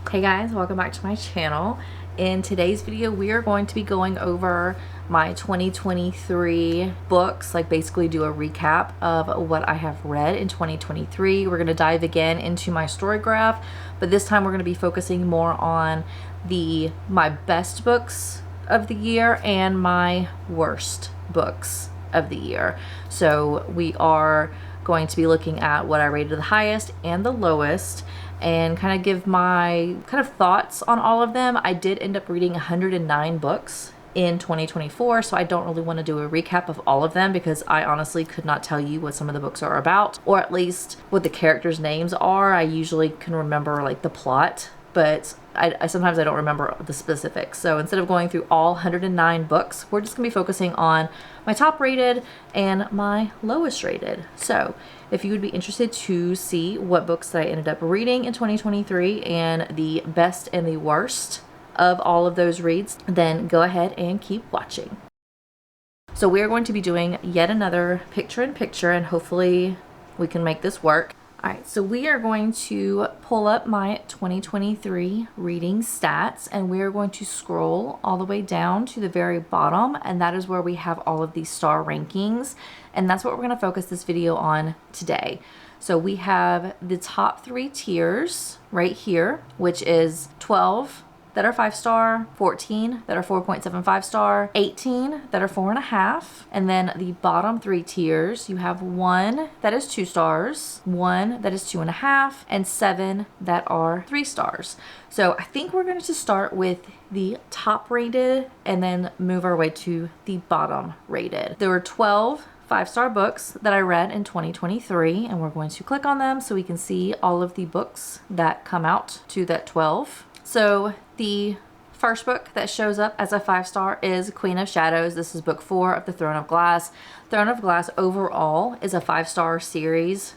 Hey guys, welcome back to my channel. In today's video, we are going to be going over my 2023 books, like basically do a recap of what I have read in 2023. We're going to dive again into my story graph, but this time we're going to be focusing more on my best books of the year and my worst books of the year. So we are going to be looking at what I rated the highest and the lowest, and kind of give my kind of thoughts on all of them. I did end up reading 109 books in 2024, so I don't really want to do a recap of all of them because I honestly could not tell you what some of the books are about, or at least what the characters' names are. I usually can remember like the plot, but I sometimes I don't remember the specifics. So instead of going through all 109 books, we're just gonna be focusing on my top rated and my lowest rated. So if you would be interested to see what books that I ended up reading in 2023 and the best and the worst of all of those reads, then go ahead and keep watching. So we are going to be doing yet another picture-in-picture, and hopefully we can make this work. All right, so we are going to pull up my 2023 reading stats, and we are going to scroll all the way down to the very bottom, and that is where we have all of these star rankings, and that's what we're going to focus this video on today. So we have the top 3 tiers right here, which is 12 that are 5-star, 14 that are 4.75 star, 18 that are 4.5, and then the bottom 3 tiers, you have 1 that is 2 stars, 1 that is 2.5, and 7 that are 3 stars. So I think we're going to start with the top rated and then move our way to the bottom rated. There were 12 5-star books that I read in 2023, and we're going to click on them so we can see all of the books that come out to that 12. So the first book that shows up as a 5-star is Queen of Shadows. This is book 4 of the Throne of Glass. Throne of Glass overall is a 5-star series.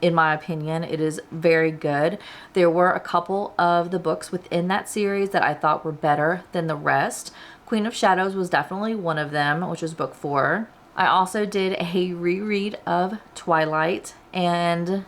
In my opinion, it is very good. There were a couple of the books within that series that I thought were better than the rest. Queen of Shadows was definitely one of them, which was book 4. I also did a reread of Twilight, and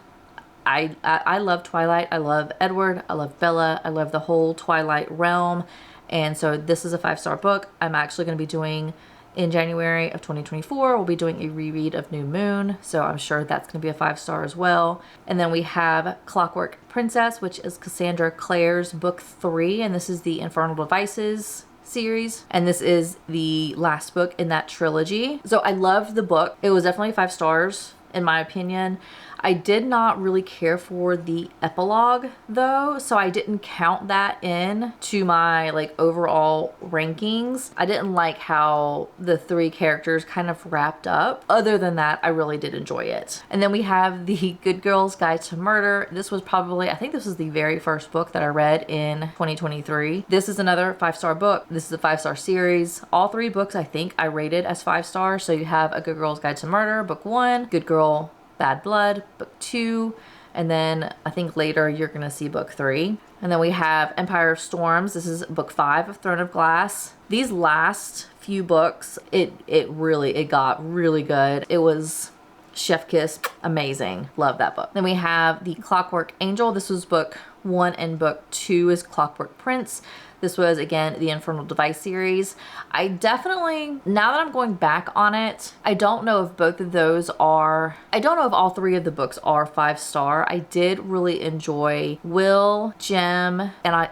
I love Twilight. I love Edward. I love Bella. I love the whole Twilight realm. And so this is a 5-star book. I'm actually going to be doing in January of 2024. We'll be doing a reread of New Moon. So I'm sure that's going to be a 5-star as well. And then we have Clockwork Princess, which is Cassandra Clare's book 3. And this is the Infernal Devices series, and this is the last book in that trilogy. So I loved the book. It was definitely 5 stars in my opinion. I did not really care for the epilogue though, so I didn't count that in to my like overall rankings. I didn't like how the 3 characters kind of wrapped up. Other than that, I really did enjoy it. And then we have the Good Girl's Guide to Murder. This was probably, I think this was the very first book that I read in 2023. This is another 5-star book. This is a 5-star series. All 3 books I think I rated as 5 stars. So you have A Good Girl's Guide to Murder, book 1, Good Girl Bad Blood, book 2, and then I think later you're gonna see book 3. And then we have Empire of Storms. This is book 5 of Throne of Glass. These last few books, it got really good. It was chef kiss, amazing. Love that book. Then we have The Clockwork Angel. This was book 1, and book 2 is Clockwork Prince. This was, again, the Infernal Device series. I definitely, now that I'm going back on it, I don't know if both of those are, I don't know if all 3 of the books are 5-star. I did really enjoy Will, Jem, and I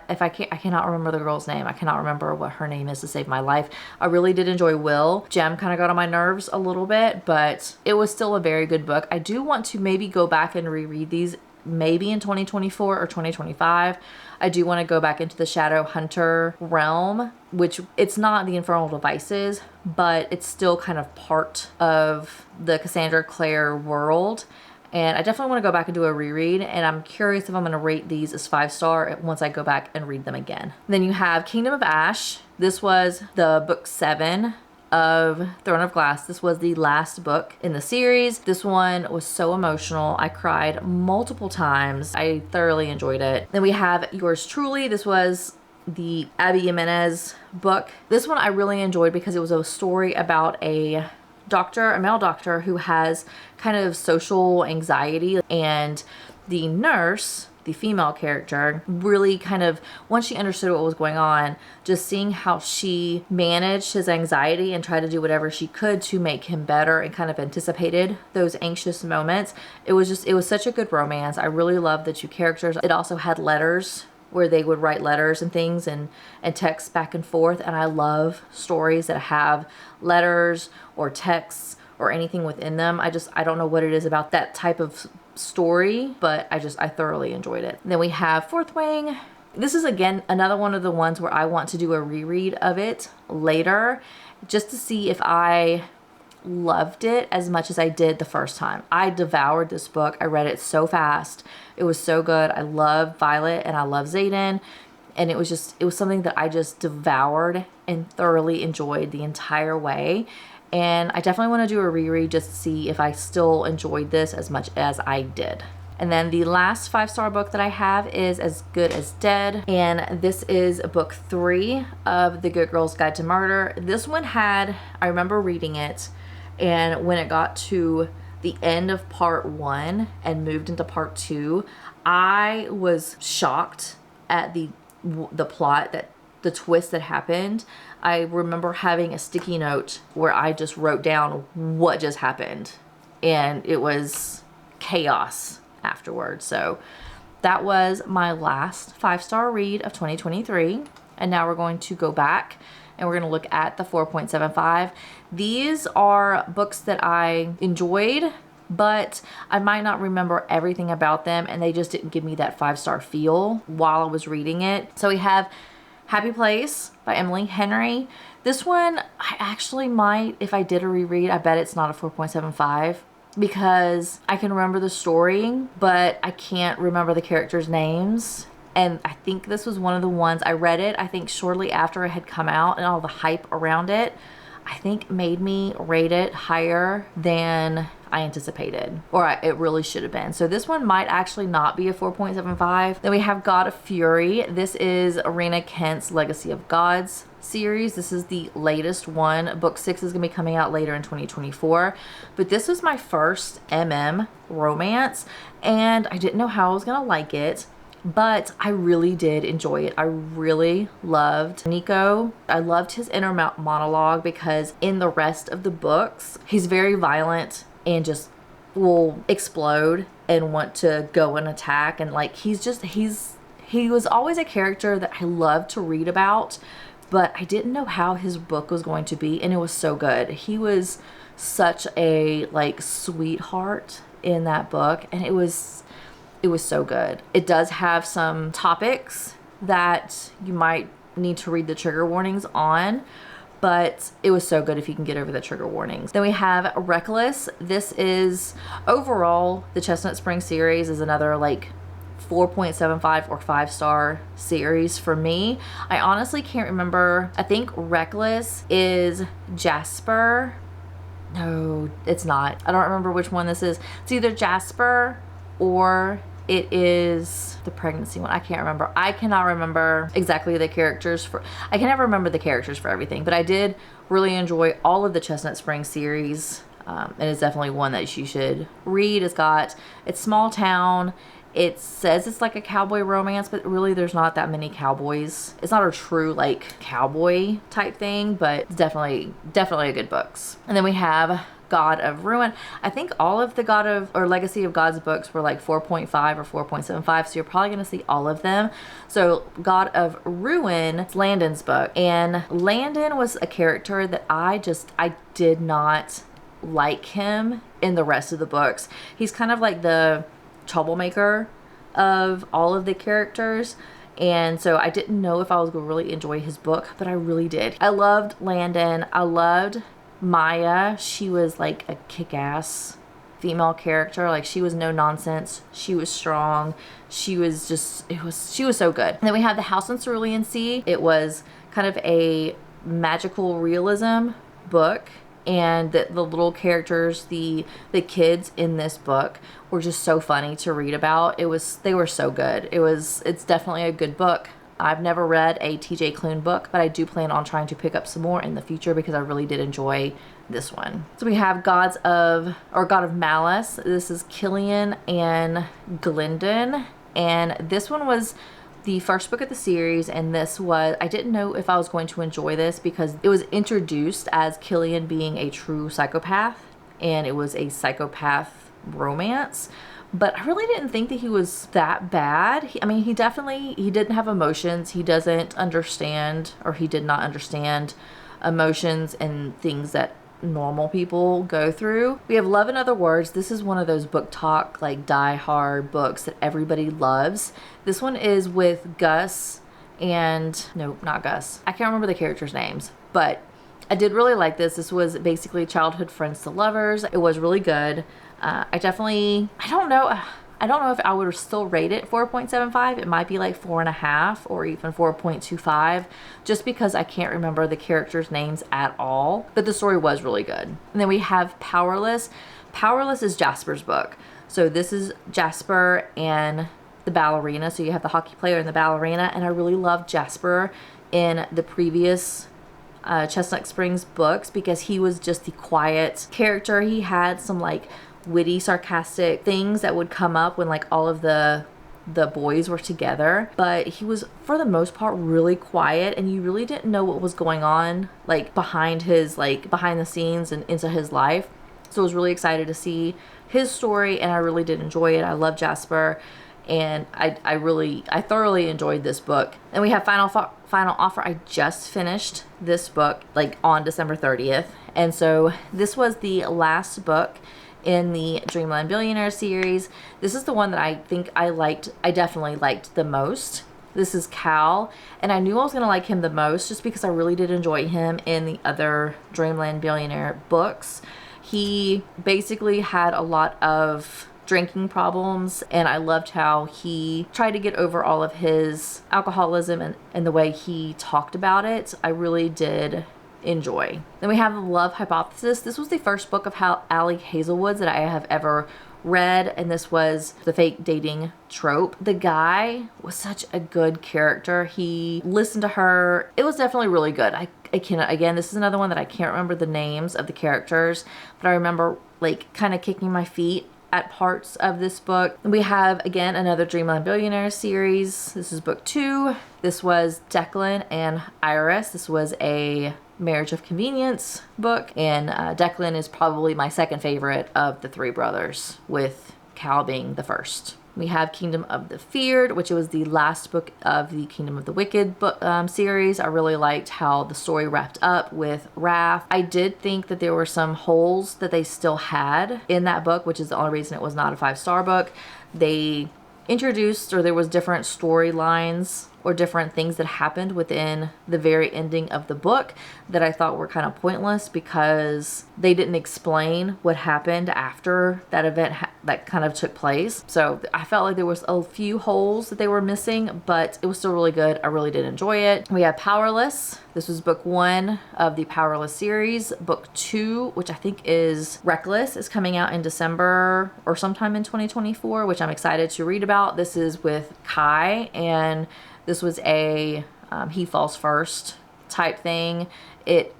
cannot remember the girl's name. I cannot remember what her name is to save my life. I really did enjoy Will. Jem kind of got on my nerves a little bit, but it was still a very good book. I do want to maybe go back and reread these maybe in 2024 or 2025. I do want to go back into the Shadowhunter realm, which it's not the Infernal Devices, but it's still kind of part of the Cassandra Clare world. And I definitely want to go back and do a reread, and I'm curious if I'm going to rate these as 5-star once I go back and read them again. Then you have Kingdom of Ash. This was the book 7 of Throne of Glass. This was the last book in the series. This one was so emotional. I cried multiple times. I thoroughly enjoyed it. Then we have Yours Truly. This was the Abby Jimenez book. This one I really enjoyed because it was a story about a male doctor who has kind of social anxiety, and the nurse the female character, really kind of, once she understood what was going on, just seeing how she managed his anxiety and tried to do whatever she could to make him better and kind of anticipated those anxious moments. It was such a good romance. I really loved the two characters. It also had letters where they would write letters and things and text back and forth. And I love stories that have letters or texts or anything within them. I don't know what it is about that type of story, but I thoroughly enjoyed it. Then we have Fourth Wing. This is again another one of the ones where I want to do a reread of it later just to see if I loved it as much as I did the first time. I devoured this book. I read it so fast. It was so good. I love Violet and I love Xaden. And it was something that I just devoured and thoroughly enjoyed the entire way. And I definitely want to do a reread just to see if I still enjoyed this as much as I did. And then the last 5-star book that I have is As Good as Dead. And this is book 3 of The Good Girl's Guide to Murder. This one I remember reading it, and when it got to the end of part 1 and moved into part 2, I was shocked at the plot, that the twist that happened. I remember having a sticky note where I just wrote down what just happened, and it was chaos afterwards. So that was my last 5-star read of 2023. And now we're going to go back and we're going to look at the 4.75. These are books that I enjoyed, but I might not remember everything about them, and they just didn't give me that 5-star feel while I was reading it. So we have Happy Place by Emily Henry. This one, I actually might, if I did a reread, I bet it's not a 4.75 because I can remember the story, but I can't remember the characters' names. And I think this was one of the ones I read it, I think shortly after it had come out, and all the hype around it, I think made me rate it higher than I anticipated, or it really should have been. So this one might actually not be a 4.75. Then we have God of Fury. This is Arena Kent's Legacy of Gods series. This is the latest one. Book 6 is going to be coming out later in 2024. But this was my first romance, and I didn't know how I was going to like it. But I really did enjoy it. I really loved Nico. I loved his inner monologue because in the rest of the books, he's very violent and just will explode and want to go and attack. And like, he was always a character that I loved to read about, but I didn't know how his book was going to be. And it was so good. He was such a like sweetheart in that book. And it was so good. It does have some topics that you might need to read the trigger warnings on, but it was so good if you can get over the trigger warnings. Then we have Reckless. This is overall, the Chestnut Spring series is another like 4.75 or 5-star series for me. I honestly can't remember. I think Reckless is Jasper. No, it's not. I don't remember which one this is. It's either Jasper or it is the pregnancy one. I can't remember. I cannot remember exactly the characters I can never remember the characters for everything, but I did really enjoy all of the Chestnut Spring series. And it's definitely one that you should read. It's small town. It says it's like a cowboy romance, but really there's not that many cowboys. It's not a true like cowboy type thing, but it's definitely a good books. And then we have God of Ruin. I think all of the Legacy of Gods books were like 4.5 or 4.75, so you're probably going to see all of them. So God of Ruin, it's Landon's book, and Landon was a character that I did not like him in the rest of the books. He's kind of like the troublemaker of all of the characters, and so I didn't know if I was going to really enjoy his book, but I really did. I loved Landon. I loved Maya. She was like a kick-ass female character. Like, she was no nonsense. She was strong. She was so good. And then we have The House in Cerulean Sea. It was kind of a magical realism book, and the little characters, the kids in this book were just so funny to read about. They were so good. It's definitely a good book. I've never read a TJ Klune book, but I do plan on trying to pick up some more in the future because I really did enjoy this one. So we have God of Malice. This is Killian and Glendon. And this one was the first book of the series, and this was, I didn't know if I was going to enjoy this because it was introduced as Killian being a true psychopath, and it was a psychopath romance. But I really didn't think that he was that bad. I mean, he didn't have emotions. He doesn't understand, or he did not understand emotions and things that normal people go through. We have Love in Other Words. This is one of those book talk, like die hard books that everybody loves. This one is with Gus and, no, not Gus. I can't remember the characters' names, but I did really like this. This was basically childhood friends to lovers. It was really good. I don't know if I would still rate it 4.75. It might be like 4.5 or even 4.25, just because I can't remember the characters' names at all. But the story was really good. And then we have Powerless. Powerless is Jasper's book. So this is Jasper and the ballerina. So you have the hockey player and the ballerina. And I really loved Jasper in the previous Chestnut Springs books because he was just the quiet character. He had some like witty, sarcastic things that would come up when like all of the boys were together, but he was for the most part really quiet, and you really didn't know what was going on like behind the scenes and into his life. So I was really excited to see his story, and I really did enjoy it. I love Jasper, and I thoroughly enjoyed this book. And we have Final Offer. I just finished this book like on December 30th, and so this was the last book in the Dreamland Billionaire series. This is the one that I think I definitely liked the most. This is Cal, and I knew I was going to like him the most just because I really did enjoy him in the other Dreamland Billionaire books. He basically had a lot of drinking problems, and I loved how he tried to get over all of his alcoholism and the way he talked about it. I really did enjoy. Then we have The Love Hypothesis. This was the first book of Ali Hazelwood's that I have ever read, and this was the fake dating trope. The guy was such a good character. He listened to her. It was definitely really good. I cannot, again, this is another one that I can't remember the names of the characters, but I remember like kind of kicking my feet at parts of this book. We have, again, another Dreamland Billionaire series. This is book 2. This was Declan and Iris. This was a Marriage of Convenience book, and Declan is probably my second favorite of the 3 brothers, with Cal being the first. We have Kingdom of the Feared, which was the last book of the Kingdom of the Wicked book series. I really liked how the story wrapped up with Wrath. I did think that there were some holes that they still had in that book, which is the only reason it was not a 5-star book. They introduced, or there was different storylines or different things that happened within the very ending of the book that I thought were kind of pointless because they didn't explain what happened after that event that kind of took place. So I felt like there was a few holes that they were missing, but it was still really good. I really did enjoy it. We have Powerless. This was book 1 of the Powerless series. Book 2, which I think is Reckless, is coming out in December or sometime in 2024, which I'm excited to read about. This is with Kai, and this was a he falls first type thing. It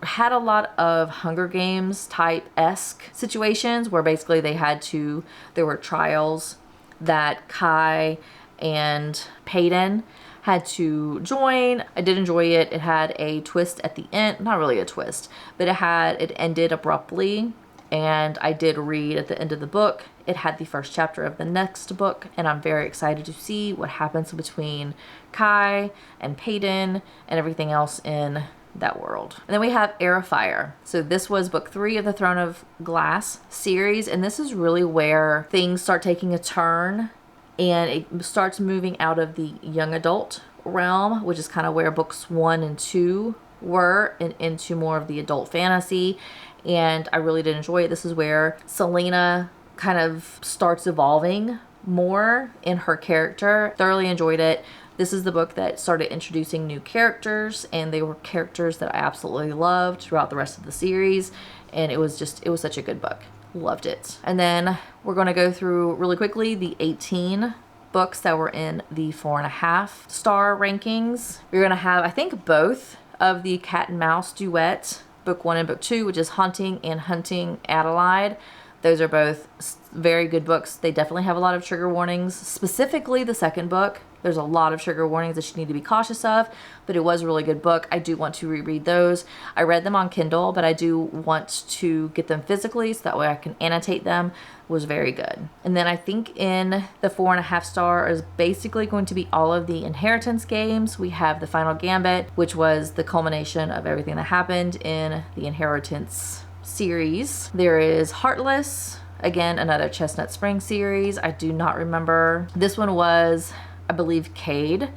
had a lot of Hunger Games type-esque situations where basically there were trials that Kai and Peyton had to join. I did enjoy it. It had a twist at the end. Not really a twist, but it ended abruptly. And I did read at the end of the book, it had the first chapter of the next book, and I'm very excited to see what happens between Kai and Peyton and everything else in that world. And then we have Heir of Fire. So this was book 3 of the Throne of Glass series, and this is really where things start taking a turn, and it starts moving out of the young adult realm, which is kind of where books 1 and 2 were, and into more of the adult fantasy. And I really did enjoy it. This is where Selena kind of starts evolving more in her character. Thoroughly enjoyed it. This is the book that started introducing new characters, and they were characters that I absolutely loved throughout the rest of the series, and it was such a good book. Loved it. And then we're going to go through really quickly the 18 books that were in the 4.5 star rankings. We're going to have, I think, both of the Cat and Mouse duet, book 1 and book 2, which is Haunting and Hunting Adelaide. Those are both very good books. They definitely have a lot of trigger warnings, specifically the second book. There's a lot of trigger warnings that you need to be cautious of, but it was a really good book. I do want to reread those. I read them on Kindle, but I do want to get them physically so that way I can annotate them. It was very good. And then I think in the 4.5 star is basically going to be all of the Inheritance games. We have the Final Gambit, which was the culmination of everything that happened in the Inheritance series. There is Heartless, again, another Chestnut Spring series. I do not remember. This one was, I believe, Cade,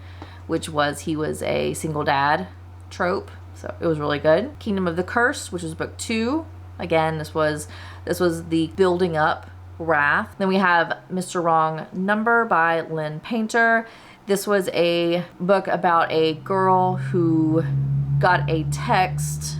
which was he was a single dad trope, so it was really good. Kingdom of the Curse, which was book 2. Again, this was the building up wrath. Then we have Mr. Wrong Number by Lynn Painter. This was a book about a girl who got a text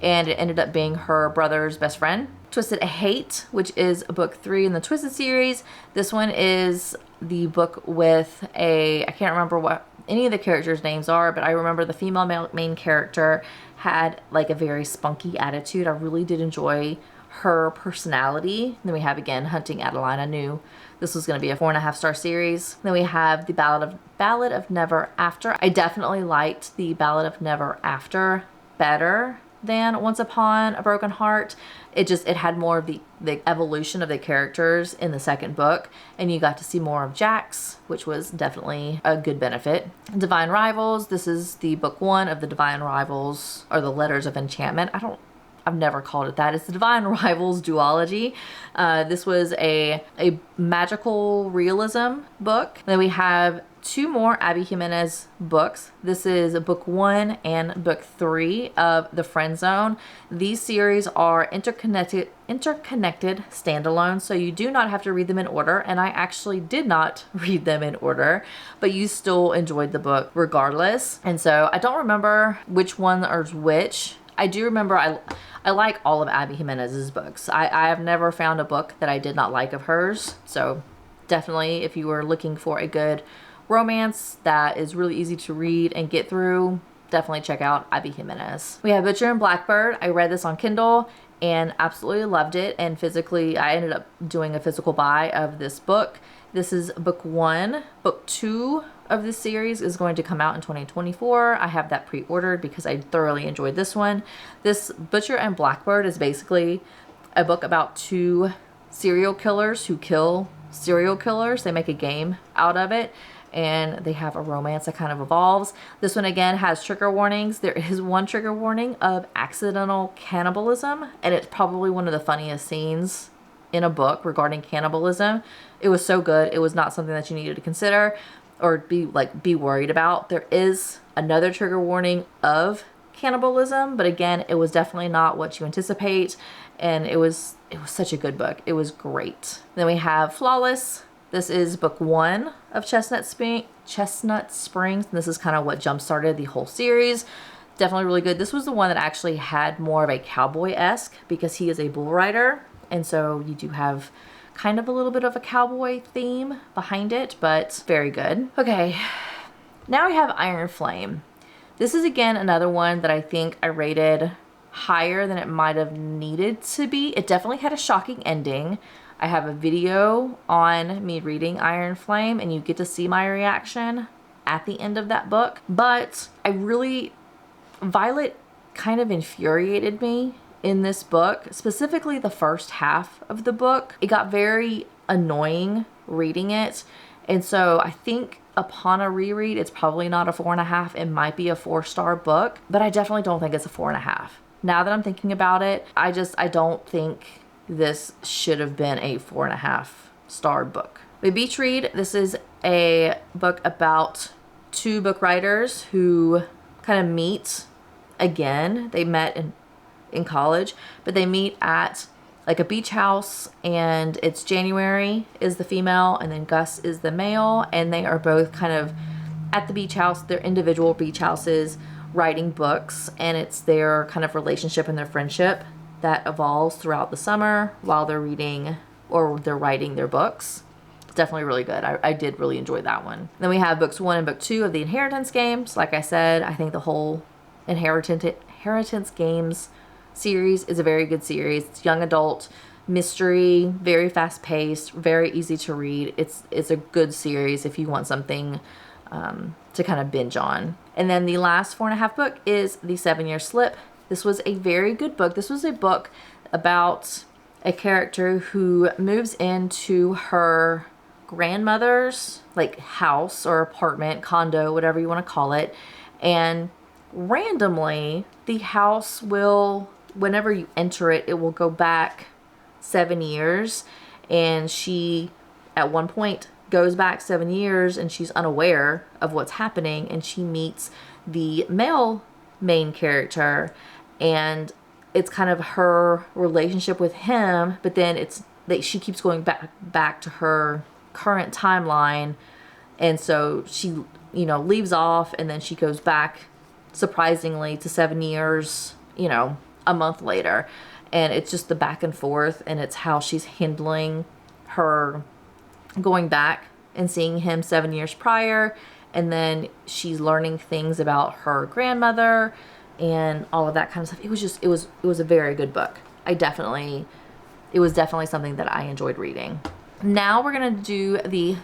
and it ended up being her brother's best friend. Twisted Hate, which is book 3 in the Twisted series. This one is the book with I can't remember what any of the characters' names are, but I remember the female main character had like a very spunky attitude. I really did enjoy her personality. Then we have, again, Hunting Adeline. I knew this was going to be a 4.5 star series. Then we have the Ballad of Never After. I definitely liked the Ballad of Never After better than Once Upon a Broken Heart. It had more of the evolution of the characters in the second book, and you got to see more of Jax, which was definitely a good benefit. Divine Rivals, this is the book 1 of the Divine Rivals, or the Letters of Enchantment. I've never called it that. It's the Divine Rivals duology. This was a magical realism book. Then we have 2 more Abby Jimenez books. This is book 1 and book 3 of The Friend Zone. These series are interconnected standalone, so you do not have to read them in order, and I actually did not read them in order, but you still enjoyed the book regardless. And so I don't remember which one or which. I do remember I like all of Abby Jimenez's books. I have never found a book that I did not like of hers, so definitely if you were looking for a good romance that is really easy to read and get through, definitely check out Abby Jimenez. We have Butcher and Blackbird. I read this on Kindle and absolutely loved it, and physically I ended up doing a physical buy of this book. This is book 1. Book 2 of this series is going to come out in 2024. I have that pre-ordered because I thoroughly enjoyed this one. This Butcher and Blackbird is basically a book about 2 serial killers who kill serial killers. They make a game out of it, and they have a romance that kind of evolves. This one, again, has trigger warnings. There is one trigger warning of accidental cannibalism, and it's probably one of the funniest scenes in a book regarding cannibalism. It was so good. It was not something that you needed to consider or be worried about. There is another trigger warning of cannibalism, but again, it was definitely not what you anticipate, and it was such a good book. It was great. Then we have Flawless. This is book 1 of Chestnut Springs. And this is kind of what jump-started the whole series. Definitely really good. This was the one that actually had more of a cowboy-esque because he is a bull rider. And so you do have kind of a little bit of a cowboy theme behind it, but very good. Okay, now we have Iron Flame. This is, again, another one that I think I rated higher than it might have needed to be. It definitely had a shocking ending. I have a video on me reading Iron Flame, and you get to see my reaction at the end of that book. But Violet kind of infuriated me in this book, specifically the first half of the book. It got very annoying reading it, and so I think upon a reread, it's probably not a 4.5. It might be a 4-star book, but I definitely don't think it's a 4.5. Now that I'm thinking about it, I don't think this should have been a 4.5 star book. The Beach Read, this is a book about 2 book writers who kind of meet again. They met in college, but they meet at like a beach house, and it's January is the female and then Gus is the male, and they are both kind of at the beach house, their individual beach houses, writing books, and it's their kind of relationship and their friendship that evolves throughout the summer while they're reading or they're writing their books. It's definitely really good. I did really enjoy that one. Then we have books 1 and book 2 of the Inheritance games. Like I said, I think the whole Inheritance games series is a very good series. It's young adult, mystery, very fast paced, very easy to read. It's a good series if you want something to kind of binge on. And then the last 4.5 book is The 7-Year Slip. This was a very good book. This was a book about a character who moves into her grandmother's like house or apartment, condo, whatever you want to call it. And randomly, the house will, whenever you enter it, it will go back 7 years. And she, at one point, goes back 7 years and she's unaware of what's happening, and she meets the male main character, and it's kind of her relationship with him, but then it's that she keeps going back to her current timeline, and so she leaves off, and then she goes back surprisingly to 7 years a month later, and it's just the back and forth, and it's how she's handling her going back and seeing him 7 years prior, and then she's learning things about her grandmother and all of that kind of stuff. It was a very good book. It was definitely something that I enjoyed reading. Now we're gonna do the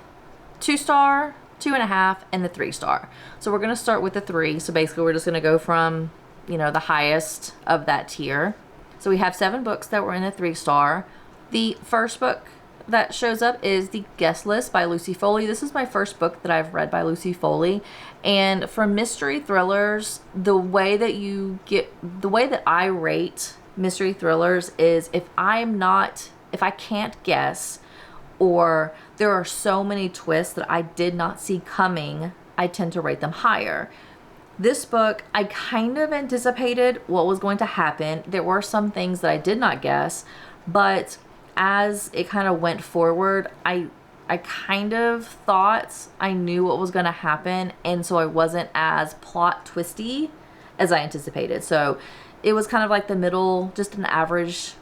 2-star, 2.5, and the 3-star. So we're gonna start with the 3. So basically we're just gonna go from the highest of that tier. So we have 7 books that were in the 3-star. The first book that shows up is The Guest List by Lucy Foley. This is my first book that I've read by Lucy Foley. And for mystery thrillers, the way that I rate mystery thrillers is if I can't guess, or there are so many twists that I did not see coming, I tend to rate them higher. This book, I kind of anticipated what was going to happen. There were some things that I did not guess, but as it kind of went forward, I kind of thought I knew what was going to happen, and so I wasn't as plot twisty as I anticipated. So it was kind of like the middle, just an average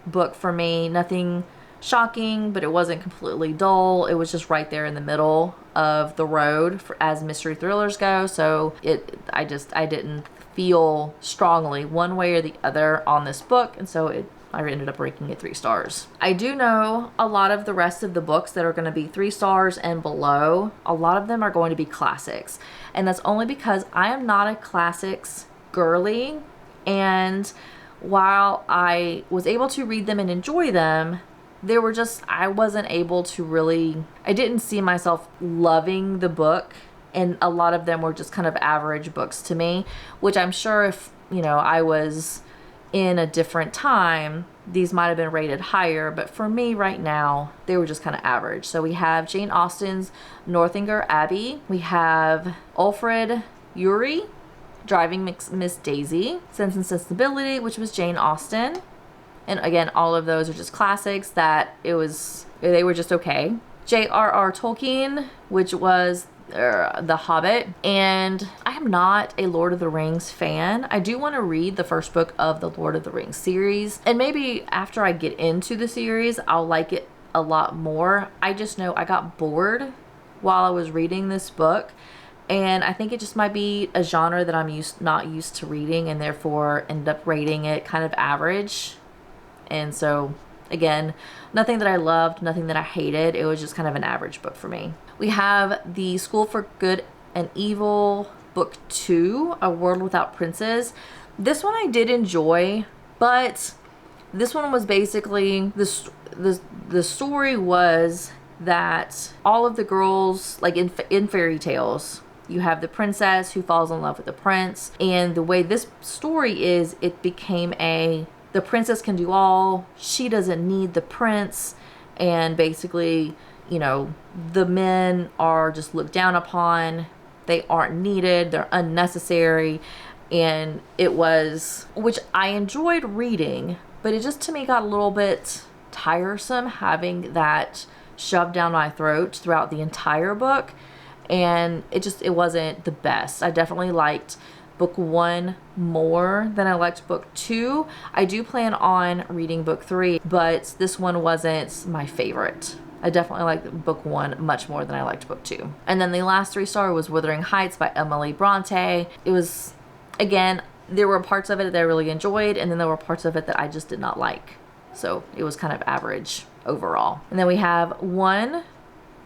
book for me. Nothing shocking, but it wasn't completely dull. It was just right there in the middle of the road as mystery thrillers go. So I didn't feel strongly one way or the other on this book, and so I ended up ranking it 3 stars. I do know a lot of the rest of the books that are going to be 3 stars and below, a lot of them are going to be classics. And that's only because I am not a classics girly. And while I was able to read them and enjoy them, I wasn't able to I didn't see myself loving the book. And a lot of them were just kind of average books to me, which I'm sure if, I was in a different time, these might have been rated higher, but for me right now, they were just kind of average. So we have Jane Austen's Northanger Abbey. We have Alfred Uhry, Driving Miss Daisy. Sense and Sensibility, which was Jane Austen. And again, all of those are just classics that they were just okay. J.R.R. Tolkien, which was The Hobbit. And I am not a Lord of the Rings fan. I do want to read the first book of the Lord of the Rings series, and maybe after I get into the series I'll like it a lot more. I just know I got bored while I was reading this book, and I think it just might be a genre that I'm not used to reading, and therefore end up rating it kind of average. And so again, nothing that I loved, nothing that I hated. It was just kind of an average book for me. We have The School for Good and Evil, Book 2, A World Without Princes. This one I did enjoy, but this one was basically, the story was that all of the girls, like in fairy tales, you have the princess who falls in love with the prince, and the way this story is, it became the princess can do all, she doesn't need the prince, and basically, the men are just looked down upon, they aren't needed, they're unnecessary, and which I enjoyed reading, but it just to me got a little bit tiresome having that shoved down my throat throughout the entire book, and it wasn't the best. I definitely liked book 1 more than I liked book 2. I do plan on reading book 3, but this one wasn't my favorite. I definitely liked book 1 much more than I liked book 2. And then the last 3-star was Wuthering Heights by Emily Bronte. It was, again, there were parts of it that I really enjoyed, and then there were parts of it that I just did not like. So it was kind of average overall. And then we have one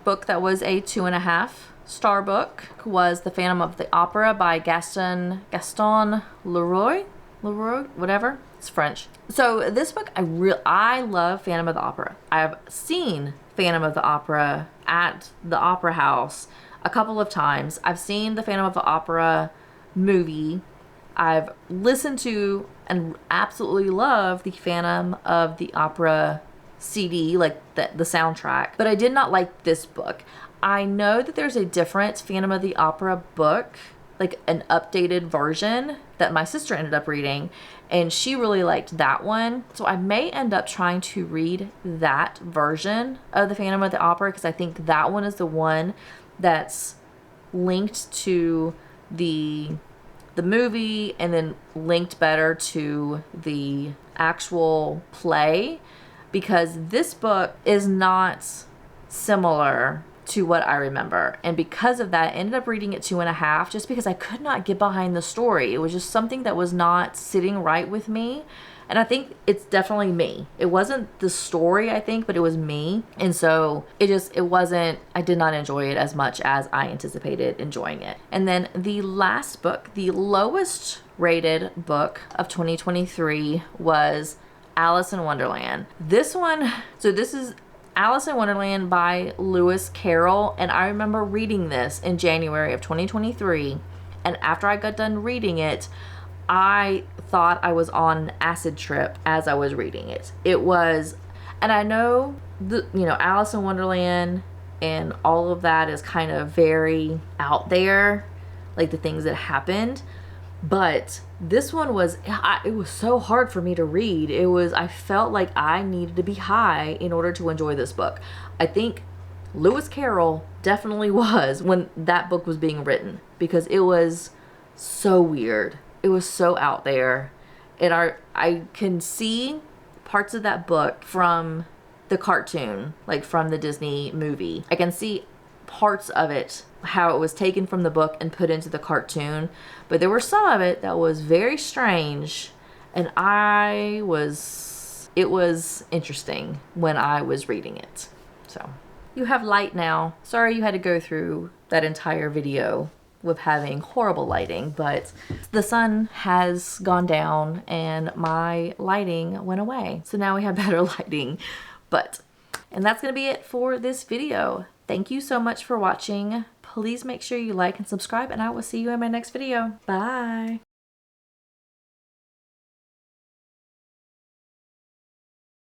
book that was a 2.5-star book, was The Phantom of the Opera by Gaston Leroy, whatever. It's French. So this book, I love Phantom of the Opera. I've seen Phantom of the Opera at the Opera House a couple of times. I've seen the Phantom of the Opera movie. I've listened to and absolutely love the Phantom of the Opera CD, like the soundtrack, but I did not like this book. I know that there's a different Phantom of the Opera book, like an updated version that my sister ended up reading, and she really liked that one. So I may end up trying to read that version of the Phantom of the Opera, because I think that one is the one that's linked to the movie and then linked better to the actual play, because this book is not similar to what I remember. And because of that, I ended up reading it 2.5, just because I could not get behind the story. It was just something that was not sitting right with me. And I think it's definitely me. It wasn't the story, I think, but it was me. And so I did not enjoy it as much as I anticipated enjoying it. And then the last book, the lowest rated book of 2023, was Alice in Wonderland. This is Alice in Wonderland by Lewis Carroll, and I remember reading this in January of 2023, and after I got done reading it, I thought I was on an acid trip as I was reading it. It was, and I know Alice in Wonderland and all of that is kind of very out there, like the things that happened. But this one was, it was so hard for me to read. I felt like I needed to be high in order to enjoy this book. I think Lewis Carroll definitely was when that book was being written, because it was so weird. It was so out there. And I can see parts of that book from the cartoon, like from the Disney movie. I can see parts of it, how it was taken from the book and put into the cartoon, but there were some of it that was very strange, and it was interesting when I was reading it. So you have light now. Sorry you had to go through that entire video with having horrible lighting, but the sun has gone down and my lighting went away, so now we have better lighting. And that's gonna be it for this video. Thank you so much for watching. Please make sure you like and subscribe, and I will see you in my next video. Bye.